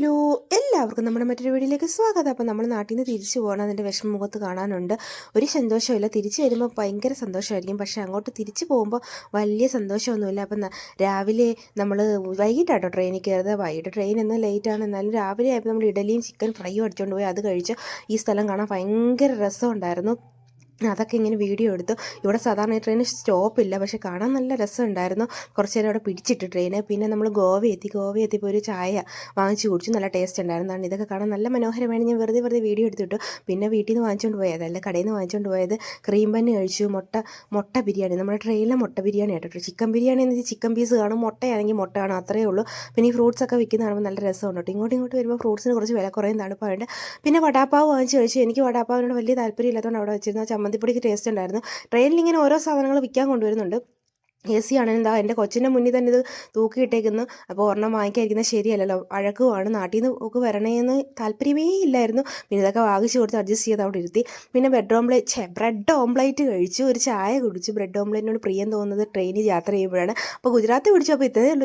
Hello, എല്ലാവർക്കും നമ്മുടെ മറ്റൊരു വീഡിയോയിലേക്ക് സ്വാഗതം. അപ്പോൾ നമ്മൾ നാട്ടിൽ നിന്ന് തിരിച്ചു പോകണം. അതിൻ്റെ വിഷമ മുഖത്ത് കാണാനുണ്ട്. ഒരു സന്തോഷമില്ല. തിരിച്ചു വരുമ്പോൾ ഭയങ്കര സന്തോഷമായിരിക്കും, പക്ഷേ അങ്ങോട്ട് തിരിച്ചു പോകുമ്പോൾ വലിയ സന്തോഷമൊന്നുമില്ല. അപ്പം രാവിലെ നമ്മൾ വൈകിട്ടാട്ടോ ട്രെയിനിൽ കയറുന്നത്. വൈകിട്ട് ട്രെയിൻ എന്ന് ലേറ്റാണ്, എന്നാലും രാവിലെ ആയപ്പോൾ നമ്മൾ ഇഡലിയും ചിക്കൻ ഫ്രൈയും അടിച്ചുകൊണ്ട് പോയി. അത് കഴിച്ച് ഈ സ്ഥലം കാണാൻ ഭയങ്കര രസമുണ്ടായിരുന്നു. അതൊക്കെ ഇങ്ങനെ വീഡിയോ എടുത്തു. ഇവിടെ സാധാരണ ട്രെയിന് സ്റ്റോപ്പില്ല, പക്ഷേ കാണാൻ നല്ല രസമുണ്ടായിരുന്നു. കുറച്ച് നേരം അവിടെ പിടിച്ചിട്ട് ട്രെയിന്. പിന്നെ നമ്മൾ ഗോവ എത്തിയപ്പോൾ ഒരു ചായ വാങ്ങിച്ച് കുടിച്ചു. നല്ല ടേസ്റ്റ് ഉണ്ടായിരുന്നതാണ്. ഇതൊക്കെ കാണാൻ നല്ല മനോഹരമാണ്. ഞാൻ വെറുതെ വീഡിയോ എടുത്തിട്ടു. പിന്നെ വീട്ടിൽ നിന്ന് വാങ്ങിച്ചുകൊണ്ട് പോയത്, അല്ല കടയിൽ നിന്ന് വാങ്ങിച്ചുകൊണ്ട് പോയത് ക്രീം ബന്ന് കഴിച്ചു. മുട്ട ബിരിയാണി, നമ്മുടെ ട്രെയിനിലെ മുട്ട ബിരിയാണി ആയിട്ടോ. ചിക്കൻ ബിരിയാണി എന്ന് വെച്ചാൽ ചിക്കൻ പീസ് കാണും, മുട്ടയാണെങ്കിൽ മുട്ട കാണും, അത്രയേ ഉള്ളൂ. പിന്നെ ഈ ഫ്രൂട്ട്സൊക്കെ വിൽക്കുന്ന കാണുമ്പോൾ നല്ല രസമുണ്ട് കേട്ടോ. ഇങ്ങോട്ട് വരുമ്പോൾ ഫ്രൂട്ട്സിന് കുറച്ച് വില കുറയും തണുപ്പായിട്ട്. പിന്നെ വടാപ്പാവ് വാങ്ങിച്ച് കഴിച്ചു. എനിക്ക് വടാപ്പാവിനോട് വലിയ താല്പര്യമില്ലാത്തതുകൊണ്ട് അവിടെ വെച്ചിരുന്ന ചമ്മന്തിപ്പൊടിക്ക് ടേസ്റ്റ് ഉണ്ടായിരുന്നു. ട്രെയിനിൽ ഇങ്ങനെ ഓരോ സാധനങ്ങൾ വിൽക്കാൻ കൊണ്ടുവരുന്നുണ്ട്. AC ആണെങ്കിൽ എന്താ എൻ്റെ കൊച്ചിൻ്റെ മുന്നിൽ തന്നെ ഇത് തൂക്കിയിട്ടേക്കുന്നു. അപ്പോൾ ഒരെണ്ണം വാങ്ങിക്കാതിരിക്കുന്നത് ശരിയല്ലല്ലോ, അഴക്കുമാണ്. നാട്ടിൽ നിന്ന് ഒക്കെ വരണേന്ന് താല്പര്യമേ ഇല്ലായിരുന്നു. പിന്നെ ഇതൊക്കെ വാങ്ങിച്ച് കൊടുത്ത് അഡ്ജസ്റ്റ് ചെയ്ത് അവിടെ ഇരുത്തി. പിന്നെ ബ്രെഡ് ഓംപ്ലേറ്റ് കഴിച്ചു, ഒരു ചായ കുടിച്ചു. ബ്രെഡ് ഓംപ്ലേറ്റിനോട് പ്രിയം തോന്നുന്നത് ട്രെയിനിൽ യാത്ര ചെയ്യുമ്പോഴാണ്. അപ്പോൾ ഗുജറാത്ത് പിടിച്ചു. അപ്പോൾ ഇത്രയേ ഉള്ളൂ.